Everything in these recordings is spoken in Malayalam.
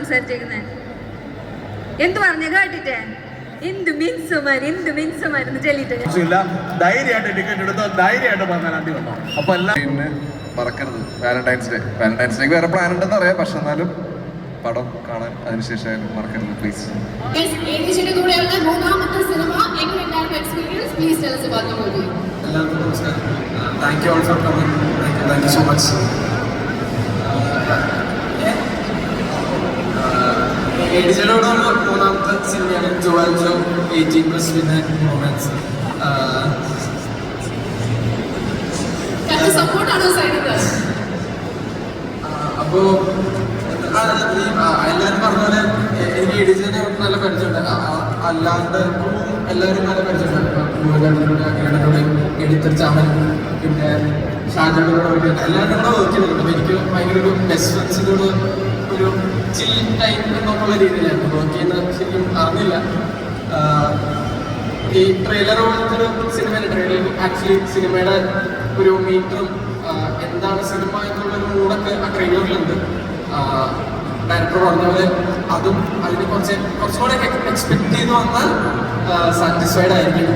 സംസാരിച്ചേക്കുന്നേ? എന്ത് പറഞ്ഞ കേട്ടിട്ടേ? എന്ത് മിൻസുമാരെന്ന് ചൊല്ലിട്ട് ധൈര്യമായിട്ട് ടിക്കറ്റ് എടുത്തോ, ധൈര്യമായിട്ട് പറഞ്ഞാൽ വന്നോ. അപ്പൊ എല്ലാം മറക്കരുത്. വാലന്റൈൻസ് ഡേക്ക് വേറെ പ്ലാൻ ഉണ്ടെന്ന് അറിയാം, പക്ഷെ എന്നാലും പടം കാണാൻ അതിനുശേഷം മറക്കരുത് പ്ലീസ്. എല്ലാവർക്കും നമസ്കാരം. Thank you all for coming. Thank you so much. എഡിജനോടുള്ള മൂന്നാമത്തെ സിനിമയാണ് ജുവാൽജോ 18+ പിന്നെ റൊമാൻസ്. അപ്പോൾ എല്ലാവരും പറഞ്ഞ പോലെ എനിക്ക് എഡിജനെ നല്ല പരിചയമുണ്ട്. അല്ലാണ്ട് എല്ലാവരും നല്ല പരിചയമുണ്ട്. അഗ്രഹത്തോടെ എഡിറ്റർ ചാമൻ പിന്നെ ഷാജോടെ എല്ലാവരും കൂടെ വർക്ക് ചെയ്തിട്ടുണ്ട്. അപ്പോൾ എനിക്ക് ഭയങ്കര ഒരു ബെസ്റ്റ് ഫ്രണ്ട്സിനോട് ഒരു ചിൽ ടൈം എന്നൊക്കെയുള്ള രീതിയിലായിരുന്നു വർക്ക് ചെയ്യുന്നത്. ശരിക്കും അറിഞ്ഞില്ല ഈ ട്രെയിലർ പോലത്തെ ഒരു സിനിമയുടെ ട്രെയിലർ ആക്ച്വലി സിനിമയുടെ ഒരു മീറ്ററും എന്താണ് സിനിമ എന്നുള്ളൊരു മൂടൊക്കെ ആ ട്രെയിലറിലുണ്ട്. ഡയറക്ടർ പറഞ്ഞ പോലെ അതും അതിന് കുറച്ചുകൂടെ എക്സ്പെക്ട് ചെയ്ത് വന്നാൽ സാറ്റിസ്ഫൈഡ് ആയിരിക്കും.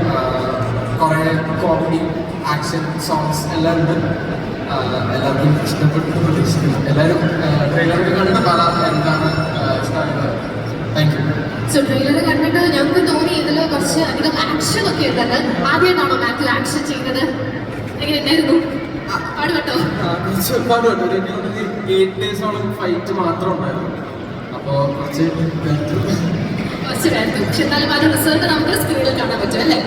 കുറേ കോമഡി ആക്ഷൻ സോങ്സ് എല്ലാം ഉണ്ട്. എല്ലാവർക്കും ഇഷ്ടപ്പെട്ടു പ്രതീക്ഷിക്കുന്നു. എല്ലാവരും ട്രെയിലറൊക്കെ കണ്ടിട്ട് എന്താണ് ഇഷ്ടമായത്. Thank you. സോ ട്രെയിലർ കണ്ടിട്ട് ഞങ്ങൾക്ക് തോന്നി ഇതിൽ കുറച്ച് അധികം ആക്ഷൻ ഒക്കെ ഉണ്ടെന്ന്. ആദ്യമായിട്ടാണോ മാത്യു ആക്ഷൻ ചെയ്യുന്നത്? എങ്ങനെ ഉണ്ടായിരുന്നു? പാടുപെട്ടോ? പാടുപെട്ടോ. ഒരു 8 ഡേയ്സോളം ഫൈറ്റ് മാത്രം ഉണ്ടായിരുന്നു. അപ്പോൾ കുറച്ച് വേർത്ത്. പക്ഷെ എന്നാലും ആ റിസൾട്ട് നമുക്ക് സ്ക്രീനിൽ കാണാൻ പറ്റും അല്ലേ?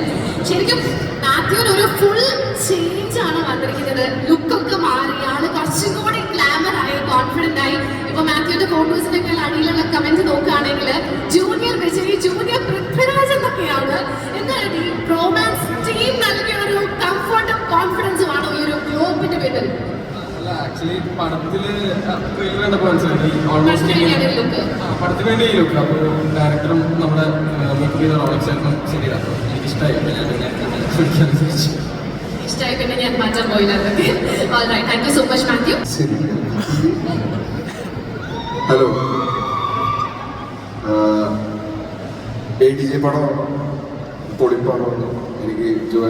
ശരിക്കും മാത്യുവിന് ഒരു ഫുൾ ചേഞ്ച് ആണ് വന്നിരിക്കുന്നത്. ലുക്കൊക്കെ മാറി, ആള് കുറച്ചും കൂടി ഗ്ലാമർ ആയി, കോൺഫിഡന്റ് ആയി. ഇപ്പൊ മാത്യുവിന്റെ ഫോട്ടോസിന്റെ ഒക്കെ അടിയിലുള്ള കമന്റ് നോക്കുകയാണെങ്കിൽ ജൂനിയർ വിജയ്, ജൂനിയർ പൃഥ്വിരാജ് എന്നൊക്കെയാണ്. എന്താണ് ഈ റൊമാൻസ് ടീം നൽകിയ ഒരു കംഫർട്ടും കോൺഫിഡൻസും ആണോ ഈ ഒരു ഗ്ലോബിന്റെ പേരിൽ? ആക്ച്വലി പടത്തില് ട്രെയിലർ കണ്ടപ്പോൾ മനസ്സിലായി ഓൾമോസ്റ്റ് പടത്തിന് വേണ്ടി ഈ ലുക്ക്. അപ്പോൾ ഡയറക്ടറും നമ്മുടെ മേക്കപ്പ് ചെയ്ത റോളക്സ് ആയിരുന്നു. ശരിയാണ്, എനിക്ക് ഇഷ്ടമായി. ഇഷ്ടമായി പിന്നെ ഞാൻ മാറ്റാൻ പോയില്ല. Thank you so much Mathew. Hello, ADJ പടം പൊളിപ്പടമാണ്. എനിക്ക് ജോ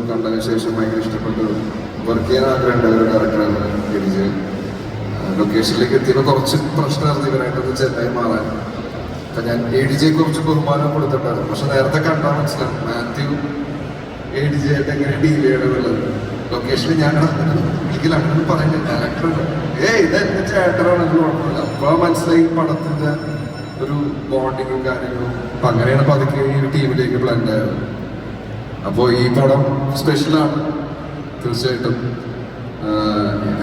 കണ്ടതിന് ശേഷം ഭയങ്കര ഇഷ്ടപ്പെട്ടു. വർക്ക് ചെയ്യാൻ ആഗ്രഹമുണ്ട്. ഒരു ഡയറക്ടറാണ് ADJ. ലൊക്കേഷനിലേക്ക് എത്തിയപ്പോൾ കുറച്ച് പ്രശ്നമായിരുന്നു ഇവരായിട്ടൊന്ന് ചെന്നൈ മാറാൻ. അപ്പം ഞാൻ ADJ കുറച്ച് ബഹുമാനം കൊടുത്തിട്ടുണ്ടായിരുന്നു. പക്ഷെ നേരത്തെ കണ്ടാൽ മനസ്സിലാവും മാത്യു ADJ ആയിട്ട് എങ്ങനെ ഡീൽ ചെയ്യണമെന്നുള്ളത്. ലൊക്കേഷനിൽ ഞാൻ എനിക്ക് അങ്ങനെ പറയുന്നത് ഡയറക്ടറുണ്ട്, ഇതെന്നെ ചേട്ടനാണെങ്കിൽ കുഴപ്പമില്ല. അപ്പോൾ മനസ്സിലായി പടത്തിൻ്റെ ഒരു ബോണ്ടിങ്ങും കാര്യങ്ങളും. അപ്പം അങ്ങനെയാണ് പതുക്കെ ഈ ടീമിലേക്ക് ബ്ലെൻഡ് ആയത്. അപ്പോൾ ഈ പടം സ്പെഷ്യലാണ് തീർച്ചയായിട്ടും.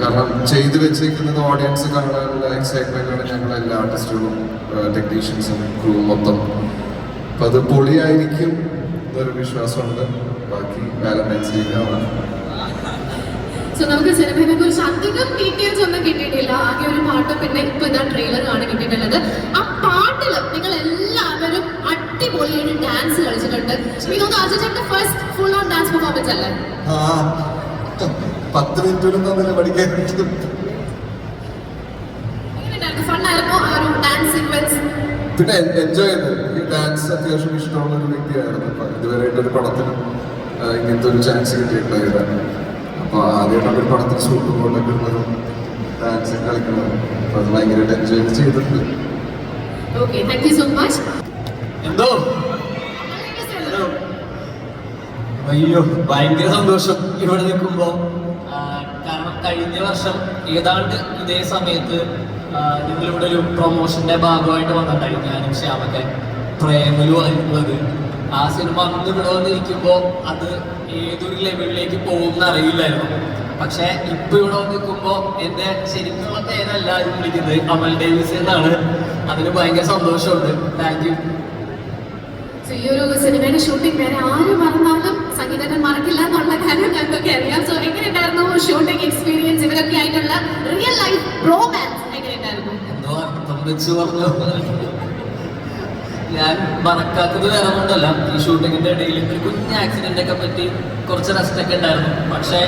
കാരണം ചെയ്തു വെച്ചിരിക്കുന്നത് ഓഡിയൻസ് കാണാനുള്ള എക്സൈറ്റ്മെൻ്റാണ് ഞങ്ങളെല്ലാ ആർട്ടിസ്റ്റുകളും ടെക്നീഷ്യൻസും ക്രൂവും മൊത്തം. അപ്പം അത് പൊളിയായിരിക്കും എന്നൊരു വിശ്വാസമുണ്ട്. ബാക്കി വാലന്റൈൻസ് ഡേക്കാണ്. സോ നമുക്ക് സിനിമയെ കുറിച്ച് അധികം ഡീറ്റെയിൽസ് ഒന്നും കിട്ടിയിട്ടില്ല. ആകെ ഒരു പാട്ട്, പിന്നെ ഇപ്പൊ ഇതാ ട്രെയിലറാണ് കിട്ടിയിട്ടുള്ളത്. ആ പാട്ടില് നിങ്ങൾ എല്ലാവരും അടിപൊളിയായിട്ട് ഡാൻസ് കളിച്ചിട്ടുണ്ട്. ഇതൊന്ന് അജുചേട്ടന്റെ first full on dance performance അല്ലേ? 10 മിനിറ്റിലും തന്നെ പഠിക്കാൻ ഫണ്ണായിരുന്നു ആ ഒരു ഡാൻസ് സീക്വൻസ്. പിന്നെ എൻജോയ് ചെയ്തു. ഈ ഡാൻസ് അത്യാവശ്യം ഇഷ്ടമുള്ള ഒരു വ്യക്തിയായിരുന്നു. ഇതുവരെയായിട്ട് ഒരു പടത്തിന് ഇങ്ങനത്തെ ഒരു ചാൻസ് കിട്ടിയിട്ടുണ്ടായില്ല. അപ്പോൾ ആദ്യമായിട്ടാണ് ഒരു പടത്തിൽ ഷൂട്ട് കൊണ്ടൊക്കെ ഉള്ളതും ഡാൻസ് കളിക്കുന്നത്. അപ്പോൾ അത് ഭയങ്കരമായിട്ട് എൻജോയ് ചെയ്തിട്ടുണ്ട്. Okay, thank you so much. എന്തോ അയ്യോ ഭയങ്കര സന്തോഷം ഇവിടെ നിൽക്കുമ്പോൾ. കാരണം കഴിഞ്ഞ വർഷം ഏതാണ്ട് ഇതേ സമയത്ത് ഞങ്ങളിവിടെ ഒരു പ്രൊമോഷന്റെ ഭാഗമായിട്ട് വന്നിട്ടുണ്ടായിരുന്നു. ഞാനും ശ്യാമൊക്കെ പ്രേമലു ആയിട്ടുള്ളത്. ആ സിനിമ അന്ന് ഇവിടെ വന്നിരിക്കുമ്പോൾ അത് ഏതൊരു ലെവലിലേക്ക് പോകുമെന്ന് അറിയില്ലായിരുന്നു. പക്ഷെ ഇപ്പൊ ഇവിടെ നിൽക്കുമ്പോൾ എന്റെ ശരിക്കുള്ള പേരല്ല ആരും വിളിക്കുന്നത്, അമൽ ഡേവിസ് എന്നാണ്. അതിന് ഭയങ്കര സന്തോഷമുണ്ട്. Thank you. ഈ ഒരു സിനിമയുടെ ഷൂട്ടിംഗ് വേറെ ആര് മറന്നാലും സംഗീതജ്ഞൻ മറക്കില്ല എന്നുള്ള കാര്യം ഞങ്ങൾക്ക് അറിയാം. സോ എങ്ങനെയുണ്ടായിരുന്നു ഷൂട്ടിംഗ് എക്സ്പീരിയൻസ്? ഇവരൊക്കെ ആയിട്ടുള്ള റിയൽ ലൈഫ് റൊമാൻസ് എങ്ങനെയുണ്ടായിരുന്നു? എന്തോ അർത്ഥം വെച്ച് പറഞ്ഞു. ഞാൻ മറക്കാത്തത് വേറെ കൊണ്ടല്ല, ഈ ഷൂട്ടിങ്ങിന്റെ ഇടയിൽ ഒരു കുഞ്ഞ് ആക്സിഡന്റ് ഒക്കെ പറ്റി കുറച്ച് റെസ്റ്റ് ഒക്കെ ഉണ്ടായിരുന്നു. പക്ഷെ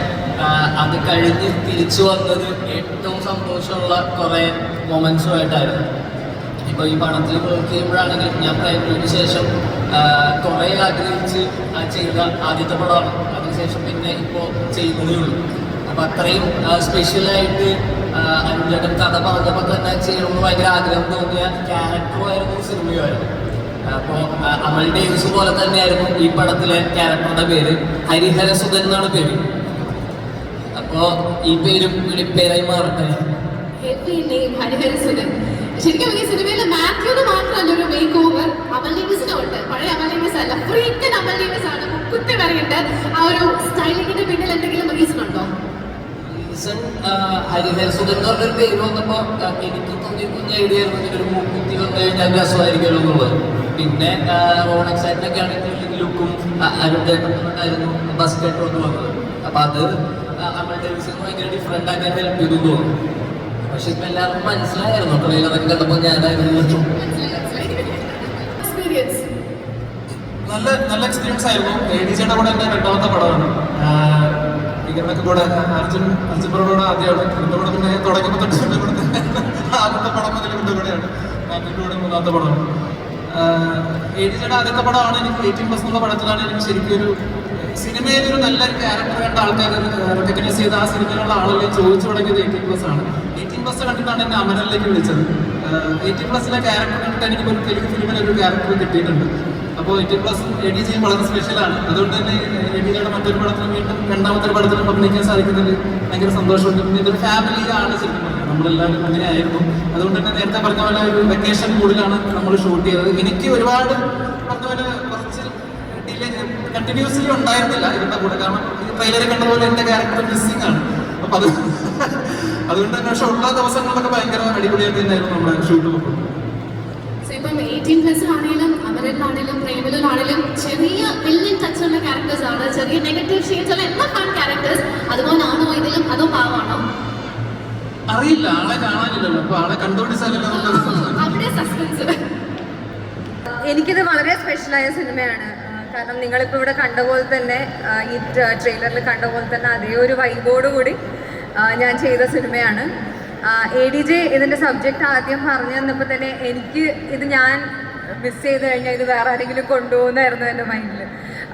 അത് കഴിഞ്ഞ് തിരിച്ചു വന്നത് ഏറ്റവും സന്തോഷമുള്ള കുറെ മൊമെന്റ്സുമായിട്ടായിരുന്നു. ഇപ്പോൾ ഈ പടത്തിൽ വർക്ക് ചെയ്യുമ്പോഴാണെങ്കിലും ഞാൻ പ്രയത്നത്തിന് ശേഷം കുറേ ആഗ്രഹിച്ച് ചെയ്ത ആദ്യത്തെ പടമാണ്. അതിനുശേഷം പിന്നെ ഇപ്പോൾ ചെയ്യുന്നതേ ഉള്ളൂ. അപ്പോൾ അത്രയും സ്പെഷ്യലായിട്ട് അനുജൻ കഥ പറഞ്ഞപ്പോൾ തന്നെ ചെയ്യണമെന്ന് ഭയങ്കര ആഗ്രഹം തോന്നിയ ക്യാരക്ടറുമായിരുന്നു സിനിമയുമായിരുന്നു. അപ്പോൾ അമൽ ഡേവിസ് പോലെ തന്നെയായിരുന്നു ഈ പടത്തിലെ ക്യാരക്ടറുടെ പേര്. ഹരിഹര സുധൻ എന്നാണ് പേര്. അപ്പോൾ ഈ പേരും പേരായി മാറട്ടെ. ശരിക്കും ഈ സിനിമയിലെ മാത്യുവിന് മാത്രമല്ല ഒരു മേക്ക് ഓവർ, അമൽ ഡേവിസിനുണ്ട്. പഴയ അമൽ ഡേവിസ് അല്ല, ഫ്രീക്കൻ അമൽ ഡേവിസ് ആണ്. കുത്തി വരയിട്ട് ആ ഒരു സ്റ്റൈലിങ്ങിന്റെ പിന്നിൽ എന്തെങ്കിലും റീസൺ ഉണ്ടോ? റീസൺ ഹരിഹര സുധൻ എന്ന് പറഞ്ഞൊരു പേര് വന്നപ്പോൾ എനിക്ക് തോന്നിയ കുഞ്ഞ ഐഡിയ ആയിരുന്നു ഇങ്ങനെ ഒരു മൂക്കുത്തി വന്നു കഴിഞ്ഞാൽ രസമായിരിക്കുമല്ലോ എന്നുള്ളത്. പിന്നെ റോണക്സ് ആയിട്ടൊക്കെ ആണെങ്കിൽ ലുക്കും അരുണ്ടായിരുന്നു ബസ്കറ്റും ഒക്കെ വന്നത്. അപ്പം അത് അമൽ ഡേവിസിന് ഭയങ്കര ഡിഫറെൻ്റ് ആക്കാൻ ഹെൽപ്പ് ചെയ്തു തോന്നുന്നു. പക്ഷെ ഇപ്പം എല്ലാവർക്കും മനസ്സിലായിരുന്നു ട്രെയിലർ അതൊക്കെ കണ്ടപ്പോൾ ഞാനായിരുന്നു എക്സ്പീരിയൻസ്. നല്ല എക്സ്പീരിയൻസ് ആയിരുന്നു. ADJയുടെ കൂടെ എൻ്റെ രണ്ടാമത്തെ പടമാണ്. ഇവരുടെ കൂടെ അർജുൻ ബ്രോയുടെ ആദ്യമാണ്. ഇതിൻ്റെ കൂടെ പിന്നെ തുടങ്ങിയപ്പോൾ തൊട്ട് എൻ്റെ കൂടെ ആദ്യത്തെ പടം മുതൽ ഇതിൻ്റെ കൂടെയാണ്. മാറ്റിൻ്റെ കൂടെ മൂന്നാമത്തെ പടമാണ്. ADJയുടെ ആദ്യത്തെ പടമാണ്. എനിക്ക് 18+ എന്നുള്ള പടത്തിലാണ് എനിക്ക് ശരിക്കും ഒരു സിനിമയിലൊരു നല്ല ക്യാരക്ടർ കണ്ട ആൾക്കാർ റെക്കഗ്നൈസ് ചെയ്ത ആ സിനിമയിലുള്ള ആളുകളെ ചോദിച്ചു തുടങ്ങിയത് 18+ ആണ്. 18+ കണ്ടിട്ടാണ് എന്നെ അമരനിലേക്ക് വിളിച്ചത്. 18+ലെ ക്യാരക്ടർ കണ്ടിട്ട് എനിക്ക് ഒരു തെലുങ്ക് ഫിലിമിൽ ഒരു ക്യാരക്ടർ കിട്ടിയിട്ടുണ്ട്. അപ്പോൾ 18+ ADJ വളരെ സ്പെഷ്യലാണ്. അതുകൊണ്ട് തന്നെ ADJയുടെ മറ്റൊരു പടത്തിലും വീണ്ടും രണ്ടാമത്തെ പടത്തിലും അഭിനയിക്കാൻ സാധിക്കുന്നതിൽ ഭയങ്കര സന്തോഷമുണ്ട്. പിന്നെ ഇതൊരു ഫാമിലിയാണ് ശരിക്കും പറഞ്ഞത്. നമ്മളെല്ലാവരും അങ്ങനെയായിരുന്നു. അതുകൊണ്ട് തന്നെ നേരത്തെ പറഞ്ഞ പോലെ ഒരു വെക്കേഷൻ മൂഡിലാണ് നമ്മൾ ഷൂട്ട് ചെയ്തത്. എനിക്ക് ഒരുപാട് പറഞ്ഞ പോലെ കുറച്ച് ഡിലേ കണ്ടിന്യൂസ്ലി ഉണ്ടായിരുന്നില്ല ഇവരുടെ കൂടെ. കാരണം ഈ ട്രെയിലറിൽ കണ്ട പോലെ എൻ്റെ ക്യാരക്ടർ മിസ്സിംഗ് ആണ്. അപ്പം അതുകൊണ്ട് തന്നെ പക്ഷെ ഉള്ള ദിവസങ്ങളിലൊക്കെ ഭയങ്കര അടിപൊളിയായിട്ട് തന്നെയായിരുന്നു നമ്മുടെ ഷൂട്ട് പോകുന്നത്. ഇപ്പം 18+ ആണെങ്കിലും അമരനാണെങ്കിലും പ്രേമലൂരാണെങ്കിലും ചെറിയ വില്ലൻ ടച്ചുള്ള ക്യാരക്ടേഴ്സ് ആണ്, ചെറിയ നെഗറ്റീവ് ഷെയ്ഡ്സ് ഉള്ള എല്ലാ ഫൺ ക്യാരക്ടേഴ്സ്. അതുപോലാണോ ഇതിലും അതോ പാവാണോ? അറിയില്ല, ആളെ കാണാനില്ലല്ലോ. അപ്പൊ ആളെ കണ്ടുപിടിച്ചാലല്ലോ അവിടെ സസ്പെൻസ്. എനിക്കിത് വളരെ സ്പെഷ്യലായ സിനിമയാണ്. കാരണം നിങ്ങളിപ്പോൾ ഇവിടെ കണ്ട പോലെ തന്നെ ഈ ട്രെയിലറിൽ കണ്ട പോലെ തന്നെ അതേ ഒരു വൈബോട് കൂടി ഞാൻ ചെയ്ത സിനിമയാണ്. ADJ ഇതിൻ്റെ സബ്ജക്റ്റ് ആദ്യം പറഞ്ഞു തന്നപ്പോൾ തന്നെ എനിക്ക് ഇത് ഞാൻ മിസ് ചെയ്ത് കഴിഞ്ഞാൽ ഇത് വേറെ ആരെങ്കിലും കൊണ്ടുപോകുന്നായിരുന്നു എൻ്റെ മൈൻഡിൽ.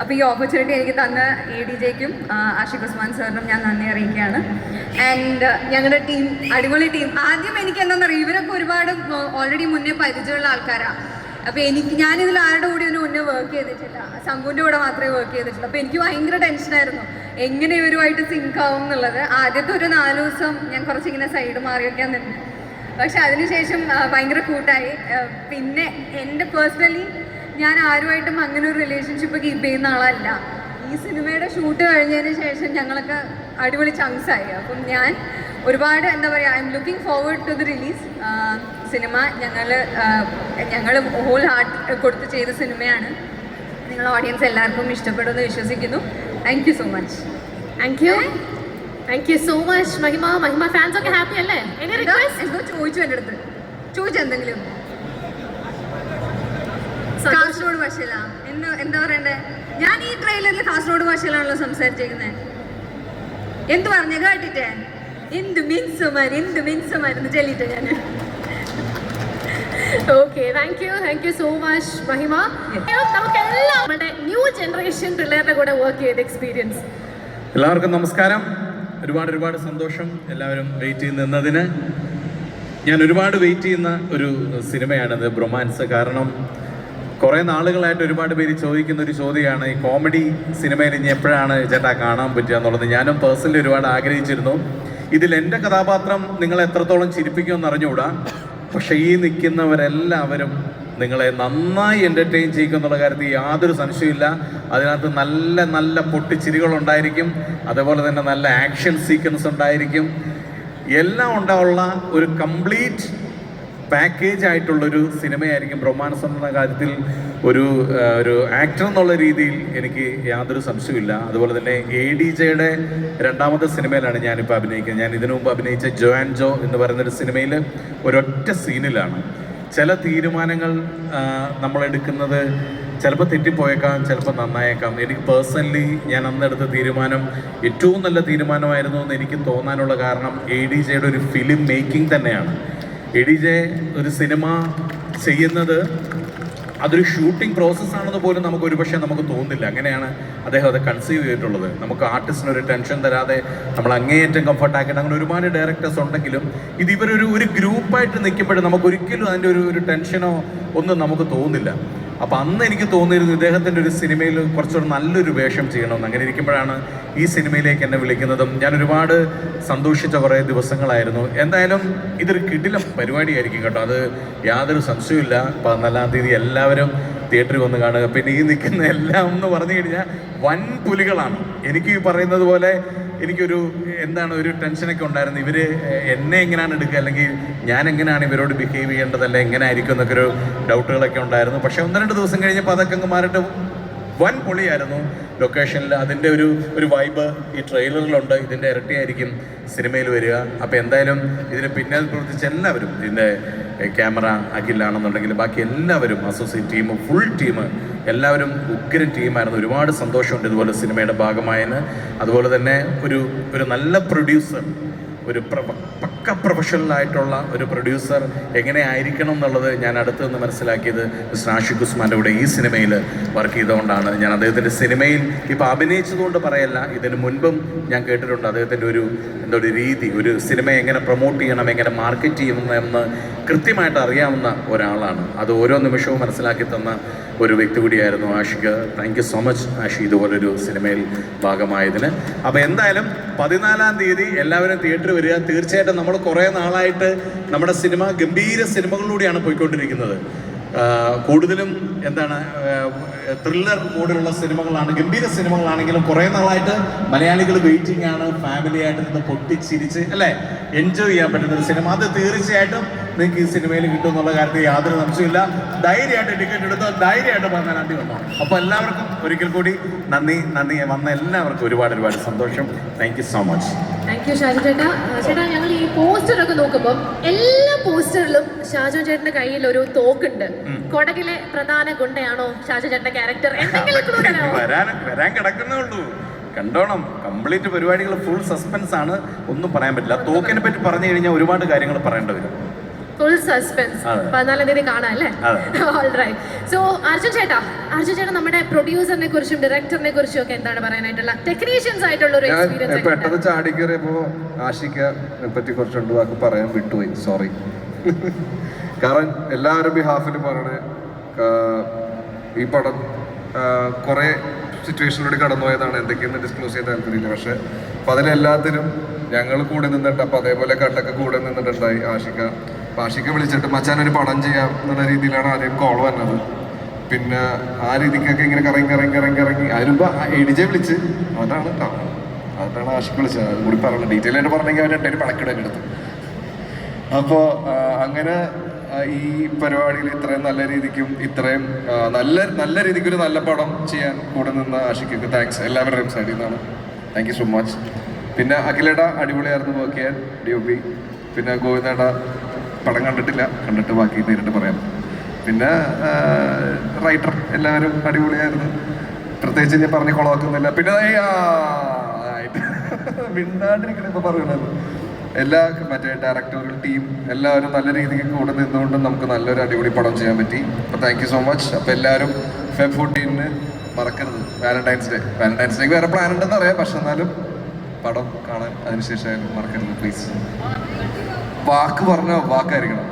അപ്പോൾ ഈ ഓപ്പർച്യൂണിറ്റി എനിക്ക് തന്ന ADJക്കും ആഷിഖ് ഉസ്മാൻ സാറിനും ഞാൻ നന്ദി അറിയിക്കുകയാണ്. ആൻഡ് ഞങ്ങളുടെ ടീം അടിപൊളി ടീം. ആദ്യം എനിക്ക് എന്താണെന്നറിയാം, ഇവരൊക്കെ ഒരുപാട് ഓൾറെഡി മുന്നേ പരിചയമുള്ള ആൾക്കാരാണ്. അപ്പോൾ ഞാനിതിൽ ആരുടെ കൂടി ഇതിന് മുന്നേ വർക്ക് ചെയ്തിട്ടില്ല, ശംഖുവിൻ്റെ കൂടെ മാത്രമേ വർക്ക് ചെയ്തിട്ടുള്ളൂ. അപ്പോൾ എനിക്ക് ഭയങ്കര ടെൻഷനായിരുന്നു എങ്ങനെ ഇവരുമായിട്ട് സിങ്ക് ആവും എന്നുള്ളത്. ആദ്യത്തെ ഒരു 4 ദിവസം ഞാൻ കുറച്ചിങ്ങനെ സൈഡ് മാറിയൊക്കെ നിന്ന്, പക്ഷെ അതിനുശേഷം ഭയങ്കര കൂട്ടായി. പിന്നെ എൻ്റെ പേഴ്സണലി ഞാൻ ആരുമായിട്ടും അങ്ങനെ ഒരു റിലേഷൻഷിപ്പ് കീപ്പ് ചെയ്യുന്ന ആളല്ല. ഈ സിനിമയുടെ ഷൂട്ട് കഴിഞ്ഞതിന് ശേഷം ഞങ്ങളൊക്കെ അടിപൊളി ചങ്സായി. അപ്പം ഞാൻ ഒരുപാട് എന്താ പറയുക, I am looking forward to the release. Cinema ഞങ്ങൾ ഹോൾ ഹാർട്ട് കൊടുത്ത് ചെയ്ത സിനിമയാണ്. നിങ്ങൾ ഓഡിയൻസ് എല്ലാവർക്കും ഇഷ്ടപ്പെടുമെന്ന് വിശ്വസിക്കുന്നു. Thank you so much. Thank you so much Mahima fans ഒക്കെ ഹാപ്പി അല്ലേ? എന്തോ ചോദിച്ചു എൻ്റെ അടുത്ത്, ചോദിച്ചു എന്തെങ്കിലും കാസർഗോഡ് ഭാഷയിലാ എന്താ പറയണ്ടേ? ഞാൻ ഈ ട്രെയിലറിൽ കാസർഗോഡ് ഭാഷയിലാണല്ലോ സംസാരിച്ചേക്കുന്നത്. എന്ത് പറഞ്ഞ കേട്ടിട്ടേ? എന്ത് മിൻസുമാരെന്ന് ചൊല്ലിട്ടെ ഞാൻ. Okay, thank you so much മഹിമ. നമുക്കെല്ലാം നമ്മുടെ ന്യൂ ജനറേഷൻ പിള്ളേരുടെ കൂടെ വർക്ക് ചെയ്ത എക്സ്പീരിയൻസ്. എല്ലാവർക്കും നമസ്കാരം. ഒരുപാട് സന്തോഷം എല്ലാവരും വെയിറ്റ് ചെയ്ത് നിന്നതിന്. ഞാൻ ഒരുപാട് വെയിറ്റ് ചെയ്യുന്ന ഒരു സിനിമയാണിത്, ബ്രൊമാൻസ്. കാരണം കുറേ നാളുകളായിട്ട് ഒരുപാട് പേര് ചോദിക്കുന്ന ഒരു ചോദ്യമാണ്, ഈ കോമഡി സിനിമയിൽ ഇനി എപ്പോഴാണ് ചേട്ടാ കാണാൻ പറ്റുക എന്നുള്ളത്. ഞാനും പേഴ്സണലി ഒരുപാട് ആഗ്രഹിച്ചിരുന്നു. ഇതിൽ എൻ്റെ കഥാപാത്രം നിങ്ങളെ എത്രത്തോളം ചിരിപ്പിക്കുമെന്ന് അറിഞ്ഞുകൂടാ, പക്ഷേ ഈ നിൽക്കുന്നവരെല്ലാവരും നിങ്ങളെ നന്നായി എൻ്റർടൈൻ ചെയ്യിക്കും എന്നുള്ള കാര്യത്തിൽ യാതൊരു സംശയമില്ല. അതിനകത്ത് നല്ല പൊട്ടിച്ചിരികളുണ്ടായിരിക്കും, അതുപോലെ തന്നെ നല്ല ആക്ഷൻ സീക്വൻസ് ഉണ്ടായിരിക്കും. എല്ലാം ഉണ്ടാവുള്ള ഒരു കംപ്ലീറ്റ് പാക്കേജ് ആയിട്ടുള്ളൊരു സിനിമയായിരിക്കും ബ്രൊമാൻസ് എന്ന കാര്യത്തിൽ. ഒരു ആക്ടർ എന്നുള്ള രീതിയിൽ എനിക്ക് യാതൊരു സംശയമില്ല. അതുപോലെ തന്നെ ADJയുടെ രണ്ടാമത്തെ സിനിമയിലാണ് ഞാനിപ്പോൾ അഭിനയിക്കുന്നത്. ഞാൻ ഇതിനു മുമ്പ് അഭിനയിച്ച ജോ ആൻഡ് ജോ എന്ന് പറയുന്നൊരു സിനിമയിൽ ഒരൊറ്റ സീനിലാണ് ചില തീരുമാനങ്ങൾ നമ്മളെടുക്കുന്നത് ചിലപ്പോൾ തെറ്റിപ്പോയേക്കാം, ചിലപ്പോൾ നന്നായേക്കാം. എനിക്ക് പേഴ്സണലി ഞാൻ അന്നെടുത്ത തീരുമാനം ഏറ്റവും നല്ല തീരുമാനമായിരുന്നു എന്ന് എനിക്ക് തോന്നാനുള്ള കാരണം ADJയുടെ ഒരു ഫിലിം മേക്കിംഗ് തന്നെയാണ്. ADJ ഒരു സിനിമ ചെയ്യുന്നത് അതൊരു ഷൂട്ടിംഗ് പ്രോസസ്സാണെന്ന് പോലും നമുക്ക് ഒരുപക്ഷെ നമുക്ക് തോന്നുന്നില്ല. അങ്ങനെയാണ് അദ്ദേഹം അത് കൺസീവ് ചെയ്തിട്ടുള്ളത്. നമുക്ക് ആർട്ടിസ്റ്റിന് ഒരു ടെൻഷൻ തരാതെ നമ്മൾ അങ്ങേയറ്റം കംഫർട്ടാക്കിയിട്ട് അങ്ങനെ ഒരുപാട് ഡയറക്ടേഴ്സ് ഉണ്ടെങ്കിലും ഇത് ഒരു ഗ്രൂപ്പായിട്ട് നിൽക്കുമ്പോഴും നമുക്ക് ഒരിക്കലും അതിൻ്റെ ഒരു ടെൻഷനോ ഒന്നും നമുക്ക് തോന്നില്ല. അപ്പോൾ അന്ന് എനിക്ക് തോന്നിയിരുന്നു ഇദ്ദേഹത്തിൻ്റെ ഒരു സിനിമയിൽ കുറച്ചൊരു നല്ലൊരു വേഷം ചെയ്യണമെന്ന്. അങ്ങനെ ഇരിക്കുമ്പോഴാണ് ഈ സിനിമയിലേക്ക് എന്നെ വിളിക്കുന്നതും ഞാൻ ഒരുപാട് സന്തോഷിച്ച കുറേ ദിവസങ്ങളായിരുന്നു. എന്തായാലും ഇതൊരു കിടിലം പരിപാടിയായിരിക്കും കേട്ടോ, അത് യാതൊരു സംശയമില്ല. 14-ാം തീയതി എല്ലാവരും തിയേറ്ററിൽ വന്ന് കാണുക. പിന്നെ ഈ നിൽക്കുന്ന എല്ലാം എന്ന് പറഞ്ഞു കഴിഞ്ഞാൽ വൻ പുലികളാണ്. എനിക്ക് ഈ പറയുന്നത് പോലെ എനിക്കൊരു ഒരു ടെൻഷനൊക്കെ ഉണ്ടായിരുന്നു. ഇവർ എന്നെ എങ്ങനെയാണ് എടുക്കുക, അല്ലെങ്കിൽ ഞാൻ എങ്ങനെയാണ് ഇവരോട് ബിഹേവ് ചെയ്യേണ്ടതല്ല, എങ്ങനെ ആയിരിക്കും എന്നൊക്കെ ഒരു ഡൗട്ടുകളൊക്കെ ഉണ്ടായിരുന്നു. പക്ഷേ 1-2 ദിവസം കഴിഞ്ഞപ്പോൾ അതൊക്കെ അങ്ങ് മാറിയിട്ട് വൻ പൊളിയായിരുന്നു ലൊക്കേഷനിൽ. അതിൻ്റെ ഒരു വൈബ് ഈ ട്രെയിലറിലുണ്ട്. ഇതിൻ്റെ ഇരട്ടിയായിരിക്കും സിനിമയിൽ വരിക. അപ്പോൾ എന്തായാലും ഇതിന് പിന്നിൽ പ്രവർത്തിച്ച എല്ലാവരും, ഇതിൻ്റെ ക്യാമറ അഖിലാണെന്നുണ്ടെങ്കിൽ ബാക്കി എല്ലാവരും, അസോസിയേറ്റ് ടീം, ഫുൾ ടീം, എല്ലാവരും ഉഗ്രൻ ടീമായിരുന്നു. ഒരുപാട് സന്തോഷമുണ്ട് ഇതുപോലെ സിനിമയുടെ ഭാഗമായതിന്. അതുപോലെ തന്നെ ഒരു നല്ല പ്രൊഡ്യൂസർ, ഒരു പക്ക പ്രൊഫഷണലായിട്ടുള്ള ഒരു പ്രൊഡ്യൂസർ എങ്ങനെ ആയിരിക്കണം എന്നുള്ളത് ഞാൻ അടുത്ത് നിന്ന് മനസ്സിലാക്കിയത് മിസ്റ്റർ ആഷിഖ് ഉസ്മാൻ്റെ കൂടെ ഈ സിനിമയിൽ വർക്ക് ചെയ്തുകൊണ്ടാണ്. ഞാൻ അദ്ദേഹത്തിൻ്റെ സിനിമയിൽ ഇപ്പോൾ അഭിനയിച്ചതുകൊണ്ട് പറയല്ല, ഇതിന് മുൻപും ഞാൻ കേട്ടിട്ടുണ്ട് അദ്ദേഹത്തിൻ്റെ ഒരു രീതി, ഒരു സിനിമ എങ്ങനെ പ്രൊമോട്ട് ചെയ്യണം, എങ്ങനെ മാർക്കറ്റ് ചെയ്യണമെന്ന് കൃത്യമായിട്ട് അറിയാവുന്ന ഒരാളാണ്. അത് ഓരോ നിമിഷവും മനസ്സിലാക്കി തന്ന ഒരു വ്യക്തി കൂടിയായിരുന്നു Ashiq. Thank you so much Ashi, ഇതുപോലൊരു സിനിമയിൽ ഭാഗമായതിന്. അപ്പോൾ എന്തായാലും 14-ാം തീയതി എല്ലാവരും തിയേറ്ററിൽ വരിക. തീർച്ചയായിട്ടും നമ്മൾ കുറേ നാളായിട്ട് നമ്മുടെ സിനിമ ഗംഭീര സിനിമകളിലൂടെയാണ് പോയിക്കൊണ്ടിരിക്കുന്നത്. കൂടുതലും ത്രില്ലർ മൂഡിലുള്ള സിനിമകളാണ്, ഗംഭീര സിനിമകളാണെങ്കിലും കുറേ നാളായിട്ട് മലയാളികൾ വെയിറ്റിംഗ് ആണ്. ഫാമിലി ആയിട്ട് നിന്ന് പൊട്ടിച്ചിരിച്ച് അല്ലേ എൻജോയ് ചെയ്യാൻ പറ്റുന്ന ഒരു സിനിമ. അത് തീർച്ചയായിട്ടും നിങ്ങൾക്ക് ഈ സിനിമയിൽ കിട്ടും എന്നുള്ള കാര്യത്തിൽ യാതൊരു സംശയമില്ല. ധൈര്യമായിട്ട് ടിക്കറ്റ് എടുത്തോ, ധൈര്യമായിട്ട് 14-ാം തീയതി വന്നോ. അപ്പോൾ എല്ലാവർക്കും ഒരിക്കൽ കൂടി നന്ദി. വന്ന എല്ലാവർക്കും ഒരുപാട് സന്തോഷം. Thank you so much. Thank U Shaju ചേട്ടാ. ചേട്ടാ, ഞങ്ങൾ ഈ പോസ്റ്ററൊക്കെ നോക്കുമ്പോൾ എല്ലാ പോസ്റ്ററിലും ഷാജു ചേട്ടന്റെ കയ്യിൽ ഒരു തോക്കുണ്ട്. കൊടകിലെ പ്രധാന ഗുണ്ടയാണോ ഷാജു ചേട്ടന്റെ ക്യാരക്ടർ? വരാൻ കിടക്കുന്നേ ഉള്ളൂ, കണ്ടോണം. കംപ്ലീറ്റ് പരിപാടികൾ ഫുൾ സസ്പെൻസ് ആണ്, ഒന്നും പറയാൻ പറ്റില്ല. തോക്കിനെ പറ്റി പറഞ്ഞു കഴിഞ്ഞാൽ ഒരുപാട് കാര്യങ്ങൾ പറയേണ്ടി വരും. Full suspense. 14-ാം തീയതി കാണാം അല്ലേ? ഓൾറൈറ്റ്. സോ അർജുൻ ചേട്ടാ നമ്മുടെ പ്രൊഡ്യൂസറിനെ കുറിച്ചും ഡയറക്ടറിനെ കുറിച്ചും ഒക്കെ എന്താണ് പറയാനായിട്ടുള്ള, ടെക്നീഷ്യൻസ് ആയിട്ടുള്ള ഒരു എക്സ്പീരിയൻസ്? പെട്ടെന്ന് ചാടി കയറിയപ്പോ ആഷിഖിനെ പറ്റി കുറച്ച് 2 വാക്ക് പറയാൻ വിട്ടുപോയി, സോറി. കാരണം എല്ലാവരും ബിഹാഫിൽ പറയണേ, ഈ പടം കുറേ സിറ്റുവേഷനിലൂടെ കടന്നുപോയതാണ്. എന്തൊക്കെയെന്ന് ഡിസ്ക്ലോസ് ചെയ്യാൻ താല്പര്യമില്ല. പക്ഷെ അപ്പം അതിലെല്ലാത്തിനും ഞങ്ങൾ കൂടെ നിന്നിട്ട്, അപ്പം അതേപോലെ കട്ടൊക്കെ കൂടെ നിന്നിട്ടുണ്ടായി ആഷിഖ വിളിച്ചിട്ട് മച്ചാൻ ഒരു പടം ചെയ്യാം എന്നുള്ള രീതിയിലാണ് ആദ്യം കോൾ വന്നത്. പിന്നെ ആ രീതിക്കൊക്കെ ഇങ്ങനെ കറങ്ങി അതിനുമ്പോ ADJ വിളിച്ച് അതാണ് ആഷിഖ് വിളിച്ചത്. അതും കൂടി പറഞ്ഞു, ഡീറ്റെയിൽ ആയിട്ട് പറഞ്ഞെങ്കിൽ അവർ 2 പടക്കിടാൻ എടുത്തു. അപ്പോൾ അങ്ങനെ ഈ പരിപാടിയിൽ ഇത്രയും നല്ല രീതിക്കും ഇത്രയും നല്ല രീതിക്കൊരു നല്ല പടം ചെയ്യാൻ കൂടെ നിന്ന് ആഷിഖിക്ക് താങ്ക്സ് എല്ലാവരുടെയും സൈഡിൽ നിന്നാണ്. Thank you so much. പിന്നെ അഖിലേട അടിപൊളിയായിരുന്നു വർക്ക് ചെയ്യാൻ, DOP. പിന്നെ ഗോവിന്ദേട പടം കണ്ടിട്ട് ബാക്കി നേരിട്ട് പറയാം. പിന്നെ റൈറ്റർ എല്ലാവരും അടിപൊളിയായിരുന്നു, പ്രത്യേകിച്ച് ഞാൻ പറഞ്ഞ് കൊളവാക്കുന്നില്ല. പിന്നെ മിണ്ടാണ്ടിരിക്കണ ഇപ്പോൾ പറയണത് മറ്റേ ഡയറക്ടറുകൾ ടീം എല്ലാവരും നല്ല രീതിക്ക് കൂടെ നിന്നുകൊണ്ട് നമുക്ക് നല്ലൊരു അടിപൊളി പടം ചെയ്യാൻ പറ്റി. അപ്പോൾ താങ്ക് യു സോ മച്ച്. അപ്പോൾ എല്ലാവരും Feb 14 മറക്കരുത്. വാലന്റൈൻസ് ഡേക്ക് വേറെ പ്ലാൻ ഉണ്ടെന്ന് അറിയാം, പക്ഷെ എന്നാലും പടം കാണാൻ അതിനുശേഷം മറക്കരുത് പ്ലീസ്. വാക്ക് പറഞ്ഞ വാക്കായിരിക്കണം,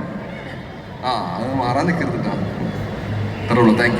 അത് മാറാൻ നിൽക്കരുത് കേട്ടോ. അത്രേ ഉള്ളൂ. Thank you.